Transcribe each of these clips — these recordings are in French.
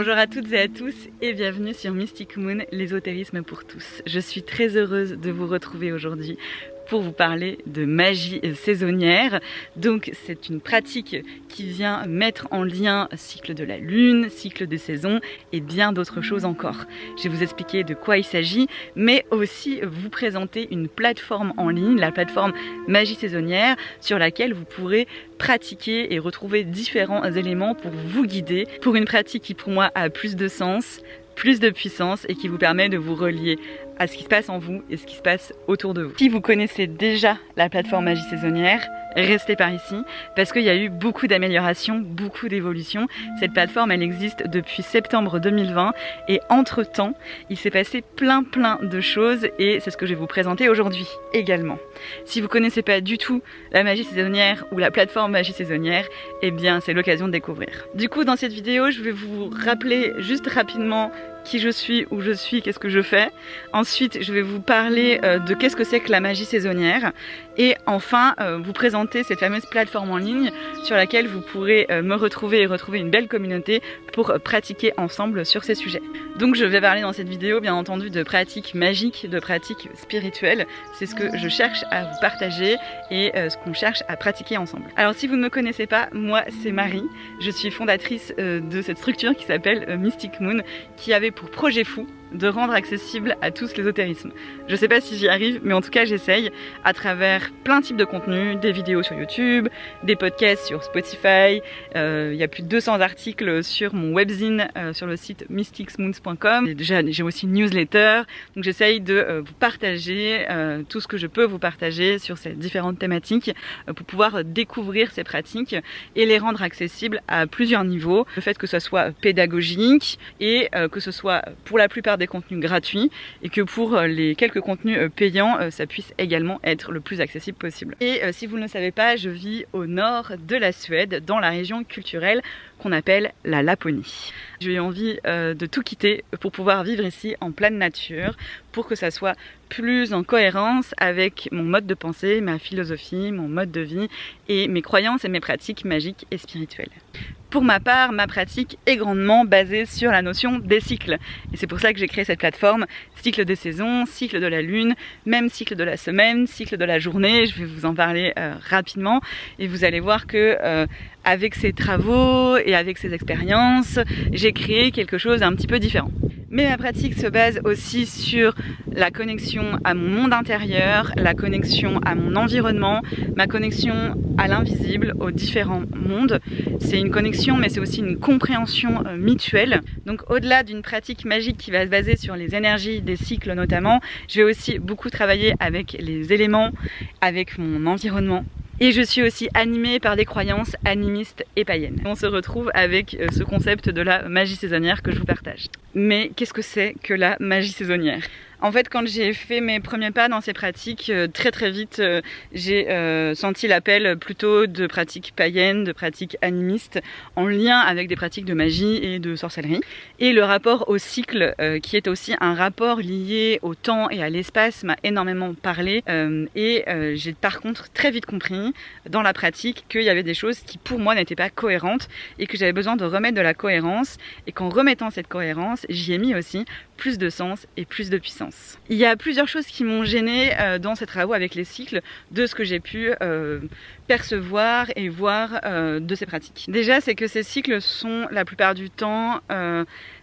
Bonjour à toutes et à tous et bienvenue sur Mystic Moon, l'ésotérisme pour tous. Je suis très heureuse de vous retrouver aujourd'hui pour vous parler de magie saisonnière. Donc c'est une pratique qui vient mettre en lien cycle de la lune, cycle des saisons et bien d'autres choses encore. Je vais vous expliquer de quoi il s'agit, mais aussi vous présenter une plateforme en ligne, la plateforme Magie saisonnière, sur laquelle vous pourrez pratiquer et retrouver différents éléments pour vous guider pour une pratique qui pour moi a plus de sens, plus de puissance et qui vous permet de vous relier à ce qui se passe en vous et ce qui se passe autour de vous. Si vous connaissez déjà la plateforme Magie saisonnière, restez par ici parce qu'il y a eu beaucoup d'améliorations, beaucoup d'évolutions. Cette plateforme elle existe depuis septembre 2020 et entre temps il s'est passé plein de choses et c'est ce que je vais vous présenter aujourd'hui également. Si vous connaissez pas du tout la magie saisonnière ou la plateforme Magie saisonnière, eh bien c'est l'occasion de découvrir. Du coup dans cette vidéo je vais vous rappeler juste rapidement qui je suis, où je suis, qu'est-ce que je fais. Ensuite, je vais vous parler de qu'est-ce que c'est que la magie saisonnière. Et enfin, vous présenter cette fameuse plateforme en ligne sur laquelle vous pourrez me retrouver et retrouver une belle communauté pour pratiquer ensemble sur ces sujets. Donc je vais parler dans cette vidéo, bien entendu, de pratiques magiques, de pratiques spirituelles. C'est ce que je cherche à vous partager et ce qu'on cherche à pratiquer ensemble. Alors si vous ne me connaissez pas, moi c'est Marie. Je suis fondatrice de cette structure qui s'appelle Mystic Moon, qui avait pour projet fou de rendre accessible à tous l'ésotérisme. Je sais pas si j'y arrive, mais en tout cas j'essaye à travers plein de types de contenus, des vidéos sur YouTube, des podcasts sur Spotify, il y a plus de 200 articles sur mon webzine sur le site mysticsmoons.com. Déjà j'ai aussi une newsletter, donc j'essaye de vous partager tout ce que je peux vous partager sur ces différentes thématiques pour pouvoir découvrir ces pratiques et les rendre accessibles à plusieurs niveaux. Le fait que ce soit pédagogique et que ce soit pour la plupart des contenus gratuits et que pour les quelques contenus payants ça puisse également être le plus accessible possible. Et si vous ne le savez pas, je vis au nord de la Suède, dans la région culturelle qu'on appelle la Laponie. J'ai eu envie de tout quitter pour pouvoir vivre ici en pleine nature, pour que ça soit plus en cohérence avec mon mode de pensée, ma philosophie, mon mode de vie et mes croyances et mes pratiques magiques et spirituelles. Pour ma part, ma pratique est grandement basée sur la notion des cycles. Et c'est pour ça que j'ai créé cette plateforme, cycle des saisons, cycle de la lune, même cycle de la semaine, cycle de la journée. Je vais vous en parler rapidement et vous allez voir que avec ces travaux et avec ces expériences, j'ai créé quelque chose d'un petit peu différent. Mais ma pratique se base aussi sur la connexion à mon monde intérieur, la connexion à mon environnement, ma connexion à l'invisible, aux différents mondes. C'est une connexion mais c'est aussi une compréhension mutuelle. Donc au-delà d'une pratique magique qui va se baser sur les énergies des cycles notamment, je vais aussi beaucoup travailler avec les éléments, avec mon environnement. Et je suis aussi animée par des croyances animistes et païennes. On se retrouve avec ce concept de la magie saisonnière que je vous partage. Mais qu'est-ce que c'est que la magie saisonnière ? En fait, quand j'ai fait mes premiers pas dans ces pratiques, très vite, j'ai senti l'appel plutôt de pratiques païennes, de pratiques animistes, en lien avec des pratiques de magie et de sorcellerie. Et le rapport au cycle, qui est aussi un rapport lié au temps et à l'espace, m'a énormément parlé. J'ai par contre très vite compris dans la pratique qu'il y avait des choses qui pour moi n'étaient pas cohérentes et que j'avais besoin de remettre de la cohérence. Et qu'en remettant cette cohérence, j'y ai mis aussi plus de sens et plus de puissance. Il y a plusieurs choses qui m'ont gênée dans ces travaux avec les cycles, de ce que j'ai pu percevoir et voir de ces pratiques. Déjà, c'est que ces cycles sont la plupart du temps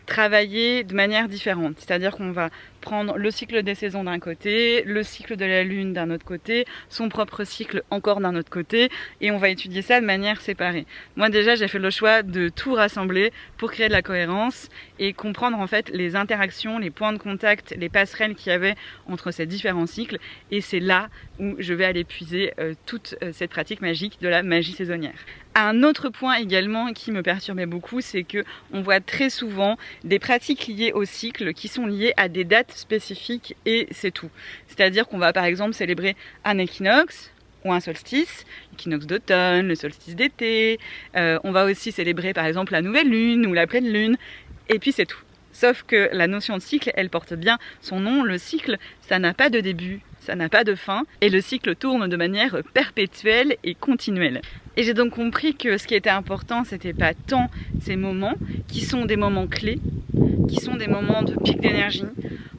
travaillés de manière différente. C'est-à-dire qu'on va prendre le cycle des saisons d'un côté, le cycle de la lune d'un autre côté, son propre cycle encore d'un autre côté, et on va étudier ça de manière séparée. Moi déjà j'ai fait le choix de tout rassembler pour créer de la cohérence et comprendre en fait les interactions, les points de contact, les passerelles qu'il y avait entre ces différents cycles, et c'est là où je vais aller puiser toute cette pratique magique de la magie saisonnière. Un autre point également qui me perturbait beaucoup, c'est que on voit très souvent des pratiques liées au cycle qui sont liées à des dates spécifiques et c'est tout. C'est-à-dire qu'on va par exemple célébrer un équinoxe ou un solstice, l'équinoxe d'automne, le solstice d'été. On va aussi célébrer par exemple la nouvelle lune ou la pleine lune et puis c'est tout. Sauf que la notion de cycle, elle porte bien son nom. Le cycle, ça n'a pas de début, ça n'a pas de fin, et le cycle tourne de manière perpétuelle et continuelle. Et j'ai donc compris que ce qui était important, c'était pas tant ces moments, qui sont des moments clés, qui sont des moments de pic d'énergie.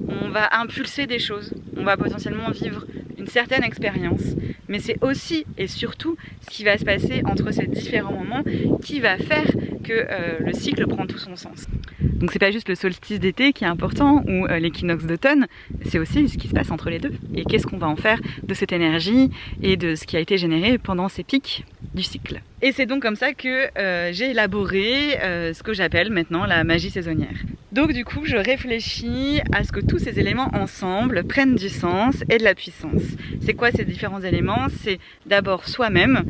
On va impulser des choses, on va potentiellement vivre une certaine expérience, mais c'est aussi et surtout ce qui va se passer entre ces différents moments qui va faire que le cycle prend tout son sens. Donc c'est pas juste le solstice d'été qui est important ou l'équinoxe d'automne, c'est aussi ce qui se passe entre les deux. Et qu'est-ce qu'on va en faire de cette énergie et de ce qui a été généré pendant ces pics du cycle. Et c'est donc comme ça que j'ai élaboré ce que j'appelle maintenant la magie saisonnière. Donc du coup je réfléchis à ce que tous ces éléments ensemble prennent du sens et de la puissance. C'est quoi ces différents éléments? C'est d'abord soi-même,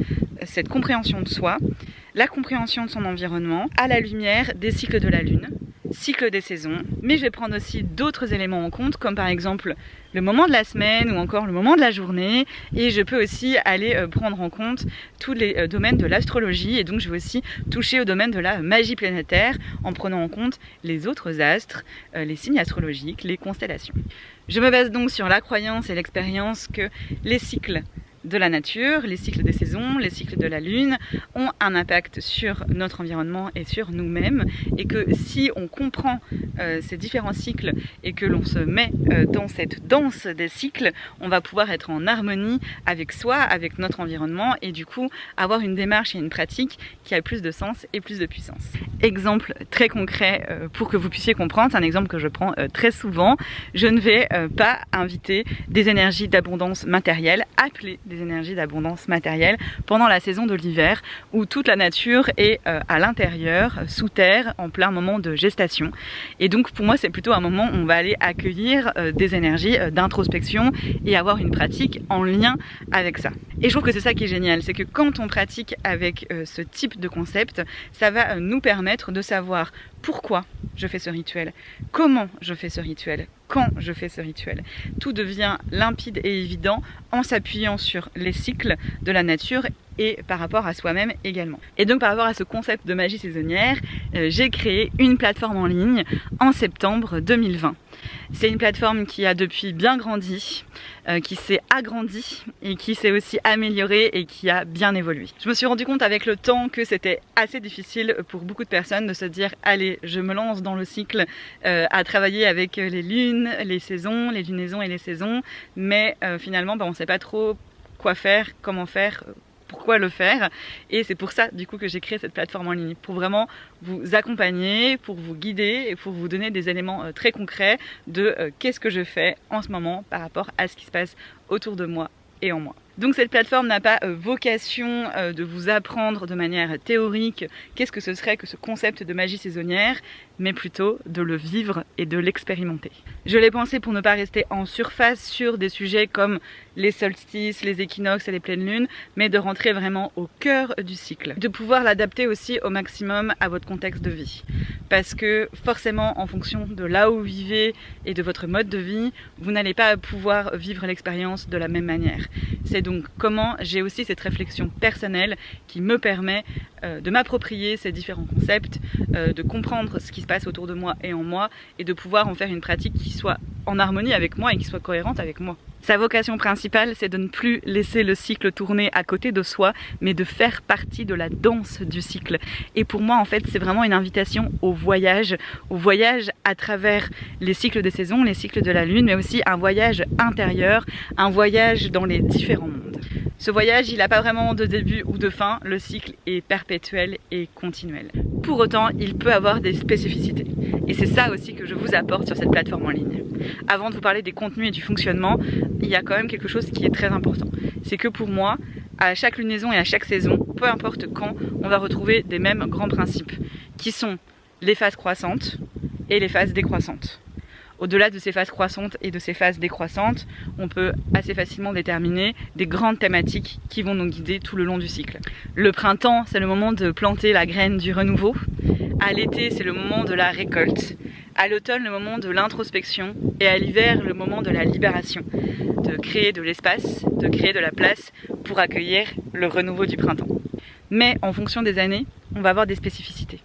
cette compréhension de soi, la compréhension de son environnement à la lumière des cycles de la lune, cycle des saisons, mais je vais prendre aussi d'autres éléments en compte, comme par exemple le moment de la semaine ou encore le moment de la journée, et je peux aussi aller prendre en compte tous les domaines de l'astrologie, et donc je vais aussi toucher au domaine de la magie planétaire en prenant en compte les autres astres, les signes astrologiques, les constellations. Je me base donc sur la croyance et l'expérience que les cycles de la nature, les cycles des saisons, les cycles de la lune ont un impact sur notre environnement et sur nous-mêmes, et que si on comprend ces différents cycles et que l'on se met dans cette danse des cycles, on va pouvoir être en harmonie avec soi, avec notre environnement, et du coup avoir une démarche et une pratique qui a plus de sens et plus de puissance. Exemple très concret pour que vous puissiez comprendre, c'est un exemple que je prends très souvent. Je ne vais pas inviter des énergies d'abondance matérielle, appelées des énergies d'abondance matérielle pendant la saison de l'hiver où toute la nature est à l'intérieur, sous terre, en plein moment de gestation. Et donc pour moi c'est plutôt un moment où on va aller accueillir des énergies d'introspection et avoir une pratique en lien avec ça. Et je trouve que c'est ça qui est génial, c'est que quand on pratique avec ce type de concept, ça va nous permettre de savoir pourquoi je fais ce rituel, comment je fais ce rituel, quand je fais ce rituel. Tout devient limpide et évident en s'appuyant sur les cycles de la nature et par rapport à soi-même également. Et donc par rapport à ce concept de magie saisonnière, j'ai créé une plateforme en ligne en septembre 2020. C'est une plateforme qui a depuis bien grandi, qui s'est agrandie et qui s'est aussi améliorée et qui a bien évolué. Je me suis rendu compte avec le temps que c'était assez difficile pour beaucoup de personnes de se dire allez, je me lance dans le cycle à travailler avec les lunes, les saisons, les lunaisons et les saisons, mais finalement on ne sait pas trop quoi faire, comment faire, pourquoi le faire, et c'est pour ça du coup que j'ai créé cette plateforme en ligne, pour vraiment vous accompagner, pour vous guider et pour vous donner des éléments très concrets de qu'est-ce que je fais en ce moment par rapport à ce qui se passe autour de moi et en moi. Donc cette plateforme n'a pas vocation de vous apprendre de manière théorique qu'est-ce que ce serait que ce concept de magie saisonnière, mais plutôt de le vivre et de l'expérimenter. Je l'ai pensé pour ne pas rester en surface sur des sujets comme les solstices, les équinoxes et les pleines lunes, mais de rentrer vraiment au cœur du cycle. De pouvoir l'adapter aussi au maximum à votre contexte de vie. Parce que forcément, en fonction de là où vous vivez et de votre mode de vie, vous n'allez pas pouvoir vivre l'expérience de la même manière. C'est donc comment j'ai aussi cette réflexion personnelle qui me permet de m'approprier ces différents concepts, de comprendre ce qui se passe autour de moi et en moi, et de pouvoir en faire une pratique qui soit en harmonie avec moi et qui soit cohérente avec moi. Sa vocation principale, c'est de ne plus laisser le cycle tourner à côté de soi, mais de faire partie de la danse du cycle. Et pour moi, en fait, c'est vraiment une invitation au voyage à travers les cycles des saisons, les cycles de la lune, mais aussi un voyage intérieur, un voyage dans les différents mondes. Ce voyage, il n'a pas vraiment de début ou de fin, le cycle est perpétuel et continuel. Pour autant, il peut avoir des spécificités. Et c'est ça aussi que je vous apporte sur cette plateforme en ligne. Avant de vous parler des contenus et du fonctionnement, il y a quand même quelque chose qui est très important. C'est que pour moi, à chaque lunaison et à chaque saison, peu importe quand, on va retrouver des mêmes grands principes, qui sont les phases croissantes et les phases décroissantes. Au-delà de ces phases croissantes et de ces phases décroissantes, on peut assez facilement déterminer des grandes thématiques qui vont nous guider tout le long du cycle. Le printemps, c'est le moment de planter la graine du renouveau. À l'été, c'est le moment de la récolte. À l'automne, le moment de l'introspection. Et à l'hiver, le moment de la libération. De créer de l'espace, de créer de la place pour accueillir le renouveau du printemps. Mais en fonction des années, on va avoir des spécificités.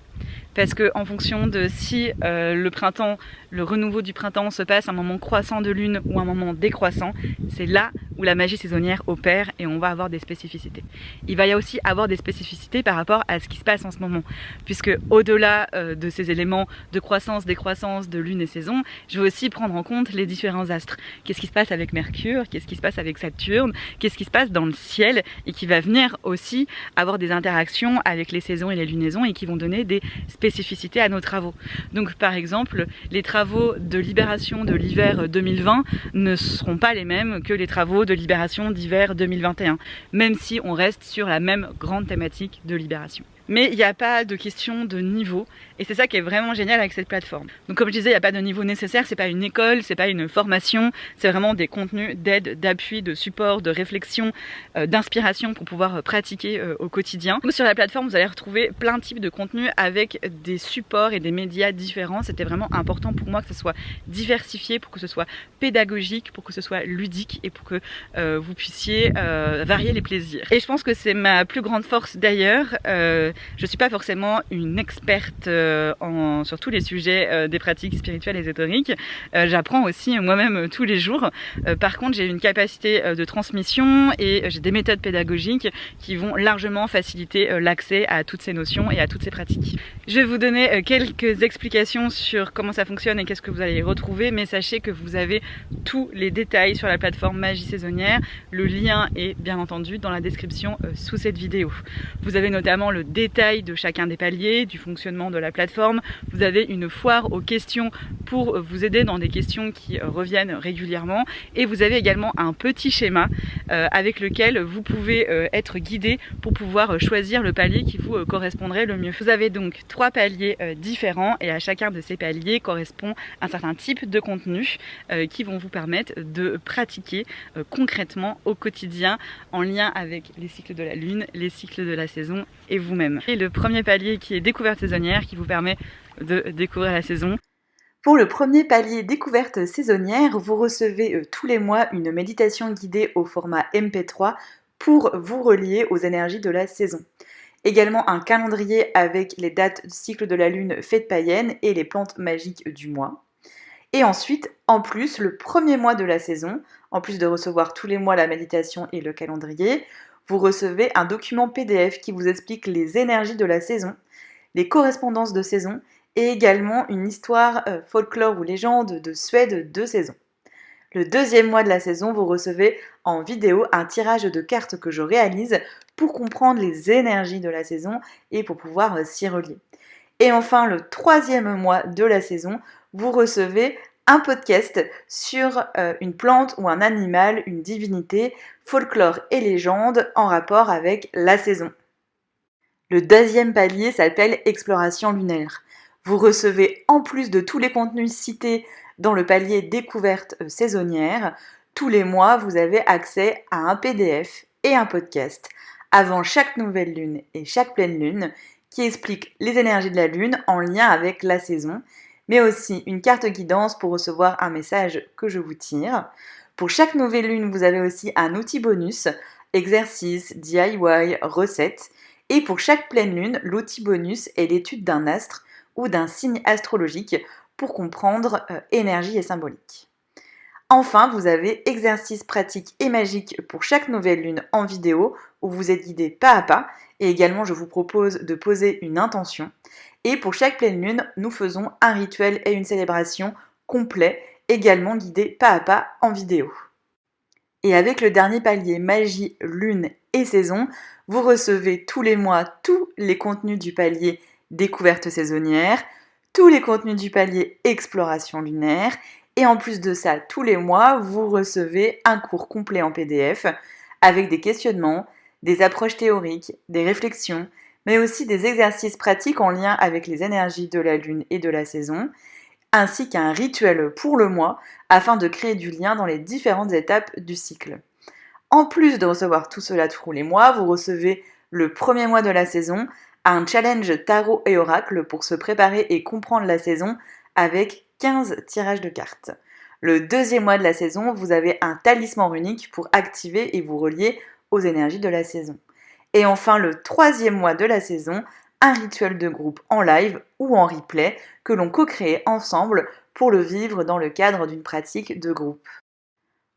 parce que en fonction de si le printemps, le renouveau du printemps se passe à un moment croissant de lune ou un moment décroissant, c'est là où la magie saisonnière opère et on va avoir des spécificités. Il va y aussi avoir des spécificités par rapport à ce qui se passe en ce moment, puisque au-delà de ces éléments de croissance, décroissance, de lune et saison, je vais aussi prendre en compte les différents astres. Qu'est-ce qui se passe avec Mercure, qu'est-ce qui se passe avec Saturne, qu'est-ce qui se passe dans le ciel et qui va venir aussi avoir des interactions avec les saisons et les lunaisons et qui vont donner des spécificités à nos travaux. Donc par exemple, les travaux de libération de l'hiver 2020 ne seront pas les mêmes que les travaux de libération d'hiver 2021, même si on reste sur la même grande thématique de libération. Mais il n'y a pas de question de niveau et c'est ça qui est vraiment génial avec cette plateforme. Donc comme je disais, il n'y a pas de niveau nécessaire, c'est pas une école, c'est pas une formation, c'est vraiment des contenus d'aide, d'appui, de support, de réflexion, d'inspiration pour pouvoir pratiquer au quotidien. Donc sur la plateforme, vous allez retrouver plein de types de contenus avec des supports et des médias différents. C'était vraiment important pour moi que ce soit diversifié, pour que ce soit pédagogique, pour que ce soit ludique et pour que vous puissiez varier les plaisirs. Et je pense que c'est ma plus grande force d'ailleurs. Je ne suis pas forcément une experte sur tous les sujets des pratiques spirituelles et ésotériques. J'apprends aussi moi-même tous les jours. Par contre, j'ai une capacité de transmission et j'ai des méthodes pédagogiques qui vont largement faciliter l'accès à toutes ces notions et à toutes ces pratiques. Je vais vous donner quelques explications sur comment ça fonctionne et qu'est-ce que vous allez y retrouver, mais sachez que vous avez tous les détails sur la plateforme Magie Saisonnière. Le lien est bien entendu dans la description sous cette vidéo. Vous avez notamment le détail de chacun des paliers, du fonctionnement de la plateforme. Vous avez une foire aux questions pour vous aider dans des questions qui reviennent régulièrement. Et vous avez également un petit schéma avec lequel vous pouvez être guidé pour pouvoir choisir le palier qui vous correspondrait le mieux. Vous avez donc 3 paliers différents et à chacun de ces paliers correspond un certain type de contenu qui vont vous permettre de pratiquer concrètement au quotidien en lien avec les cycles de la lune, les cycles de la saison et vous-même. Et le premier palier qui est découverte saisonnière qui vous permet de découvrir la saison. Pour le premier palier découverte saisonnière, vous recevez tous les mois une méditation guidée au format MP3 pour vous relier aux énergies de la saison. Également un calendrier avec les dates du cycle de la lune fête païenne et les plantes magiques du mois. Et ensuite, en plus, le premier mois de la saison, en plus de recevoir tous les mois la méditation et le calendrier, vous recevez un document PDF qui vous explique les énergies de la saison, les correspondances de saison et également une histoire folklore ou légende de Suède de saison. Le deuxième mois de la saison, vous recevez en vidéo un tirage de cartes que je réalise pour comprendre les énergies de la saison et pour pouvoir s'y relier. Et enfin, le troisième mois de la saison, vous recevez un podcast sur une plante ou un animal, une divinité, folklore et légende en rapport avec la saison. Le deuxième palier s'appelle Exploration lunaire. Vous recevez, en plus de tous les contenus cités dans le palier découverte saisonnière, tous les mois, vous avez accès à un PDF et un podcast avant chaque nouvelle lune et chaque pleine lune qui explique les énergies de la lune en lien avec la saison, mais aussi une carte guidance pour recevoir un message que je vous tire. Pour chaque nouvelle lune, vous avez aussi un outil bonus, exercice, DIY, recette. Et pour chaque pleine lune, l'outil bonus est l'étude d'un astre ou d'un signe astrologique pour comprendre énergie et symbolique. Enfin, vous avez exercices pratiques et magiques pour chaque nouvelle lune en vidéo où vous êtes guidé pas à pas et également je vous propose de poser une intention. Et pour chaque pleine lune, nous faisons un rituel et une célébration complet, également guidé pas à pas en vidéo. Et avec le dernier palier magie, lune et saison, vous recevez tous les mois tous les contenus du palier découverte saisonnière, tous les contenus du palier exploration lunaire et en plus de ça, tous les mois, vous recevez un cours complet en PDF avec des questionnements, des approches théoriques, des réflexions, mais aussi des exercices pratiques en lien avec les énergies de la lune et de la saison, ainsi qu'un rituel pour le mois afin de créer du lien dans les différentes étapes du cycle. En plus de recevoir tout cela tous les mois, vous recevez le premier mois de la saison un challenge tarot et oracle pour se préparer et comprendre la saison avec 15 tirages de cartes. Le deuxième mois de la saison, vous avez un talisman runique pour activer et vous relier aux énergies de la saison. Et enfin, le troisième mois de la saison, un rituel de groupe en live ou en replay que l'on co-crée ensemble pour le vivre dans le cadre d'une pratique de groupe.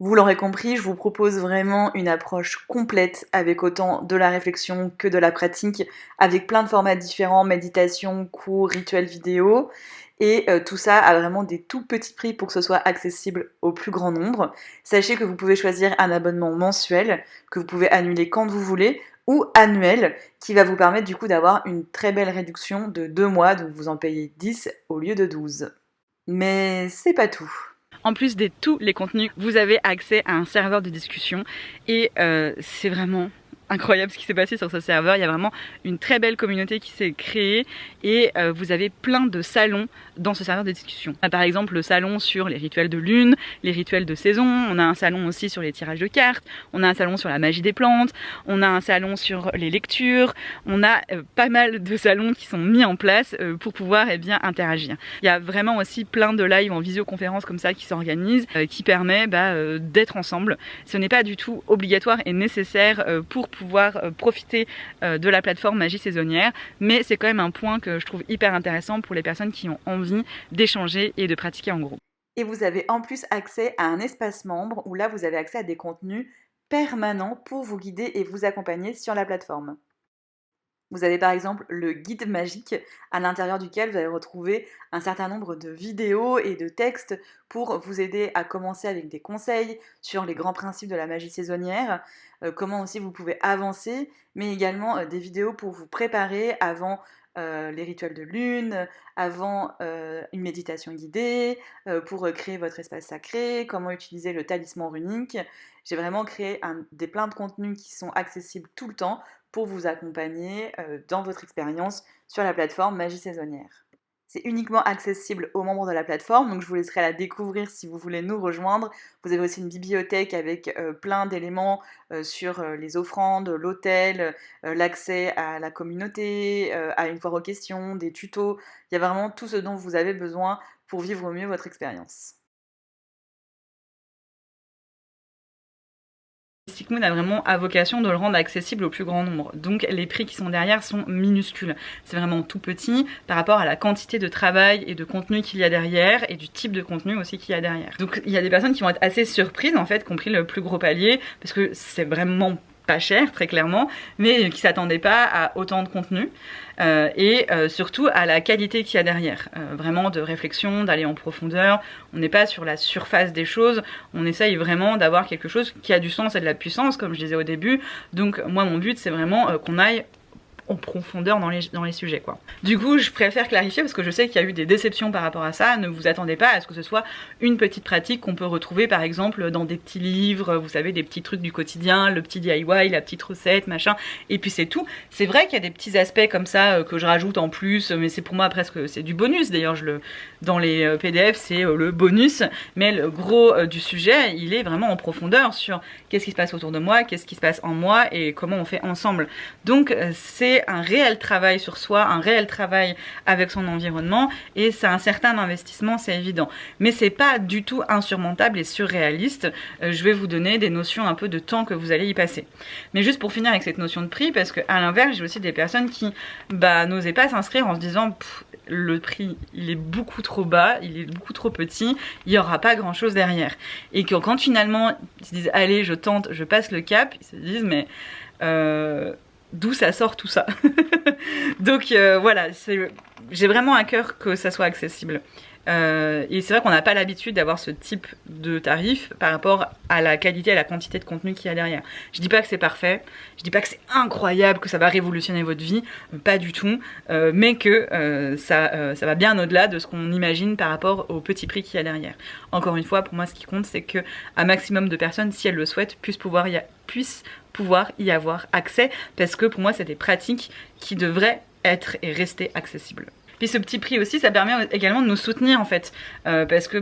Vous l'aurez compris, je vous propose vraiment une approche complète avec autant de la réflexion que de la pratique, avec plein de formats différents, méditation, cours, rituels vidéo. Et tout ça a vraiment des tout petits prix pour que ce soit accessible au plus grand nombre. Sachez que vous pouvez choisir un abonnement mensuel que vous pouvez annuler quand vous voulez ou annuel qui va vous permettre du coup d'avoir une très belle réduction de 2 mois, donc vous en payez 10 au lieu de 12. Mais c'est pas tout. En plus de tous les contenus, vous avez accès à un serveur de discussion et c'est vraiment incroyable ce qui s'est passé sur ce serveur. Il y a vraiment une très belle communauté qui s'est créée et vous avez plein de salons dans ce serveur de discussion. On a par exemple le salon sur les rituels de lune, les rituels de saison, on a un salon aussi sur les tirages de cartes, on a un salon sur la magie des plantes, on a un salon sur les lectures, on a pas mal de salons qui sont mis en place pour pouvoir interagir. Il y a vraiment aussi plein de lives en visioconférence comme ça qui s'organisent, qui permet d'être ensemble. Ce n'est pas du tout obligatoire et nécessaire pour pouvoir profiter de la plateforme Magie Saisonnière, mais c'est quand même un point que je trouve hyper intéressant pour les personnes qui ont envie d'échanger et de pratiquer en groupe. Et vous avez en plus accès à un espace membre où là vous avez accès à des contenus permanents pour vous guider et vous accompagner sur la plateforme. Vous avez par exemple le guide magique à l'intérieur duquel vous allez retrouver un certain nombre de vidéos et de textes pour vous aider à commencer avec des conseils sur les grands principes de la magie saisonnière, comment aussi vous pouvez avancer, mais également des vidéos pour vous préparer avant les rituels de lune, avant une méditation guidée, pour créer votre espace sacré, comment utiliser le talisman runique. J'ai vraiment créé plein de contenus qui sont accessibles tout le temps pour vous accompagner dans votre expérience sur la plateforme Magie Saisonnière. C'est uniquement accessible aux membres de la plateforme, donc je vous laisserai la découvrir si vous voulez nous rejoindre. Vous avez aussi une bibliothèque avec plein d'éléments sur les offrandes, l'hôtel, l'accès à la communauté, à une foire aux questions, des tutos. Il y a vraiment tout ce dont vous avez besoin pour vivre au mieux votre expérience. Mystic Moon a vraiment à vocation de le rendre accessible au plus grand nombre. Donc les prix qui sont derrière sont minuscules. C'est vraiment tout petit par rapport à la quantité de travail et de contenu qu'il y a derrière et du type de contenu aussi qu'il y a derrière. Donc il y a des personnes qui vont être assez surprises en fait, qui ont pris le plus gros palier parce que c'est vraiment pas cher très clairement, mais qui s'attendaient pas à autant de contenu et surtout à la qualité qu'il y a derrière, vraiment de réflexion, d'aller en profondeur. On n'est pas sur la surface des choses, on essaye vraiment d'avoir quelque chose qui a du sens et de la puissance comme je disais au début. Donc moi mon but c'est vraiment qu'on aille en profondeur dans les sujets quoi. Du coup je préfère clarifier parce que je sais qu'il y a eu des déceptions par rapport à ça. Ne vous attendez pas à ce que ce soit une petite pratique qu'on peut retrouver par exemple dans des petits livres, vous savez, des petits trucs du quotidien, le petit DIY, la petite recette, machin, et puis c'est tout. C'est vrai qu'il y a des petits aspects comme ça que je rajoute en plus, mais c'est pour moi presque c'est du bonus. D'ailleurs dans les PDF c'est le bonus, mais le gros du sujet il est vraiment en profondeur sur qu'est-ce qui se passe autour de moi, qu'est-ce qui se passe en moi et comment on fait ensemble. Donc c'est un réel travail sur soi, un réel travail avec son environnement et c'est un certain investissement, c'est évident. Mais c'est pas du tout insurmontable et surréaliste. Je vais vous donner des notions un peu de temps que vous allez y passer. Mais juste pour finir avec cette notion de prix, parce qu'à l'inverse, j'ai aussi des personnes qui n'osaient pas s'inscrire en se disant le prix il est beaucoup trop bas, il est beaucoup trop petit, il n'y aura pas grand chose derrière. Et que quand finalement ils se disent allez je tente, je passe le cap, ils se disent mais d'où ça sort tout ça. Donc voilà, j'ai vraiment à cœur que ça soit accessible. Et c'est vrai qu'on n'a pas l'habitude d'avoir ce type de tarif par rapport à la qualité et à la quantité de contenu qu'il y a derrière. Je dis pas que c'est parfait, je dis pas que c'est incroyable, que ça va révolutionner votre vie, pas du tout, mais que ça va bien au-delà de ce qu'on imagine par rapport au petit prix qu'il y a derrière. Encore une fois, pour moi ce qui compte c'est que un maximum de personnes, si elles le souhaitent, puissent pouvoir y avoir accès, parce que pour moi c'est des pratiques qui devraient être et rester accessibles. Puis ce petit prix aussi, ça permet également de nous soutenir en fait, parce que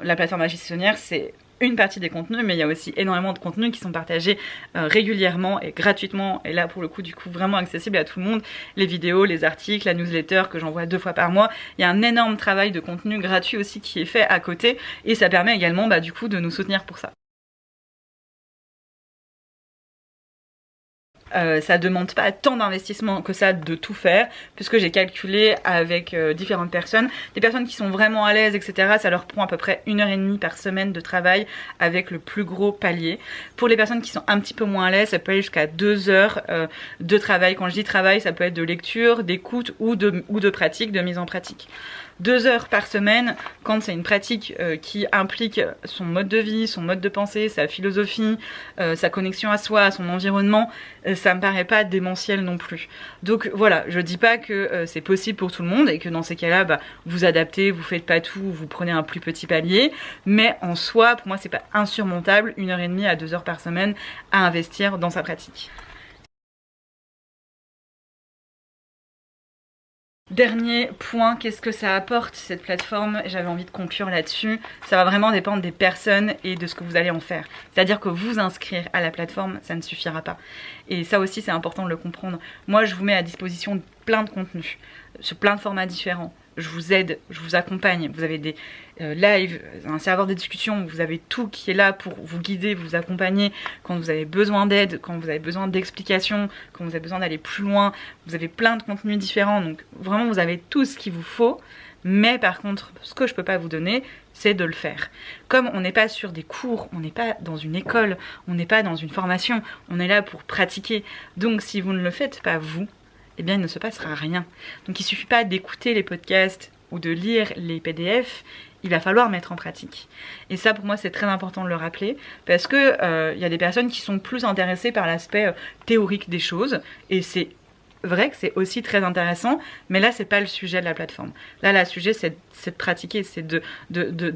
la plateforme Magie Saisonnière c'est une partie des contenus, mais il y a aussi énormément de contenus qui sont partagés régulièrement et gratuitement, et là pour le coup du coup vraiment accessible à tout le monde, les vidéos, les articles, la newsletter que j'envoie 2 fois par mois. Il y a un énorme travail de contenu gratuit aussi qui est fait à côté, et ça permet également du coup de nous soutenir pour ça. Ça demande pas tant d'investissement que ça de tout faire, puisque j'ai calculé avec différentes personnes. Des personnes qui sont vraiment à l'aise, etc., ça leur prend à peu près 1h30 par semaine de travail avec le plus gros palier. Pour les personnes qui sont un petit peu moins à l'aise, ça peut aller jusqu'à 2 heures de travail. Quand je dis travail, ça peut être de lecture, d'écoute ou de pratique, de mise en pratique. 2 heures par semaine, quand c'est une pratique qui implique son mode de vie, son mode de pensée, sa philosophie, sa connexion à soi, à son environnement, ça me paraît pas démentiel non plus. Donc voilà, je dis pas que c'est possible pour tout le monde et que dans ces cas-là, vous adaptez, vous faites pas tout, vous prenez un plus petit palier, mais en soi, pour moi, c'est pas insurmontable, 1h30 à 2 heures par semaine à investir dans sa pratique. Dernier point, qu'est-ce que ça apporte cette plateforme? J'avais envie de conclure là-dessus. Ça va vraiment dépendre des personnes et de ce que vous allez en faire. C'est-à-dire que vous inscrire à la plateforme, ça ne suffira pas. Et ça aussi, c'est important de le comprendre. Moi, je vous mets à disposition plein de contenus, sur plein de formats différents. Je vous aide, je vous accompagne. Vous avez des lives, un serveur de discussion, vous avez tout qui est là pour vous guider, vous accompagner quand vous avez besoin d'aide, quand vous avez besoin d'explications, quand vous avez besoin d'aller plus loin. Vous avez plein de contenus différents, donc vraiment vous avez tout ce qu'il vous faut. Mais par contre, ce que je peux pas vous donner, c'est de le faire. Comme on n'est pas sur des cours, on n'est pas dans une école, on n'est pas dans une formation, on est là pour pratiquer. Donc si vous ne le faites pas vous, eh bien il ne se passera rien. Donc il suffit pas d'écouter les podcasts ou de lire les PDF, il va falloir mettre en pratique. Et ça pour moi c'est très important de le rappeler, parce que y a des personnes qui sont plus intéressées par l'aspect théorique des choses, et c'est vrai que c'est aussi très intéressant, mais là c'est pas le sujet de la plateforme. Là le sujet c'est de pratiquer, c'est de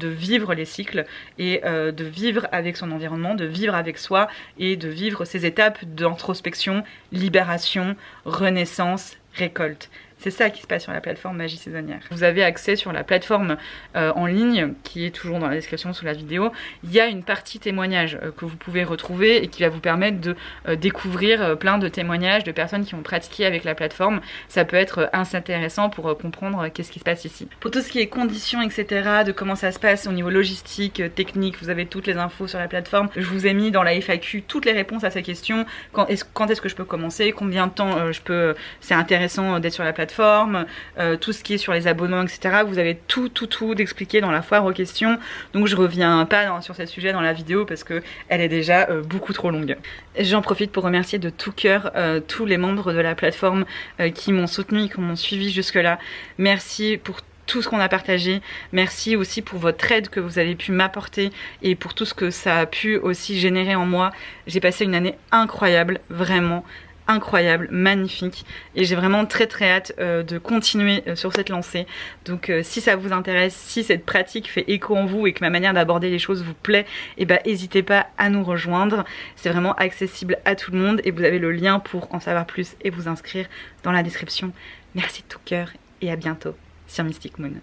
vivre les cycles et de vivre avec son environnement, de vivre avec soi et de vivre ces étapes d'introspection, libération, renaissance, récolte. C'est ça qui se passe sur la plateforme Magie Saisonnière. Vous avez accès sur la plateforme en ligne, qui est toujours dans la description sous la vidéo. Il y a une partie témoignages que vous pouvez retrouver et qui va vous permettre de découvrir plein de témoignages de personnes qui ont pratiqué avec la plateforme. Ça peut être assez intéressant pour comprendre qu'est-ce qui se passe ici. Pour tout ce qui est conditions, etc., de comment ça se passe au niveau logistique, technique, vous avez toutes les infos sur la plateforme. Je vous ai mis dans la FAQ toutes les réponses à ces questions. Quand est-ce que je peux commencer? Combien de temps c'est intéressant d'être sur la plateforme? Tout ce qui est sur les abonnements, etc. Vous avez tout d'expliqué dans la foire aux questions. Donc je reviens pas sur ce sujet dans la vidéo parce que elle est déjà beaucoup trop longue. J'en profite pour remercier de tout cœur tous les membres de la plateforme qui m'ont soutenu, qui m'ont suivi jusque là. Merci pour tout ce qu'on a partagé, merci aussi pour votre aide que vous avez pu m'apporter et pour tout ce que ça a pu aussi générer en moi. J'ai passé une année incroyable, vraiment incroyable, magnifique, et j'ai vraiment très hâte de continuer sur cette lancée. Donc si ça vous intéresse, si cette pratique fait écho en vous et que ma manière d'aborder les choses vous plaît, et n'hésitez pas à nous rejoindre. C'est vraiment accessible à tout le monde et vous avez le lien pour en savoir plus et vous inscrire dans la description. Merci de tout cœur et à bientôt sur Mystic Moon.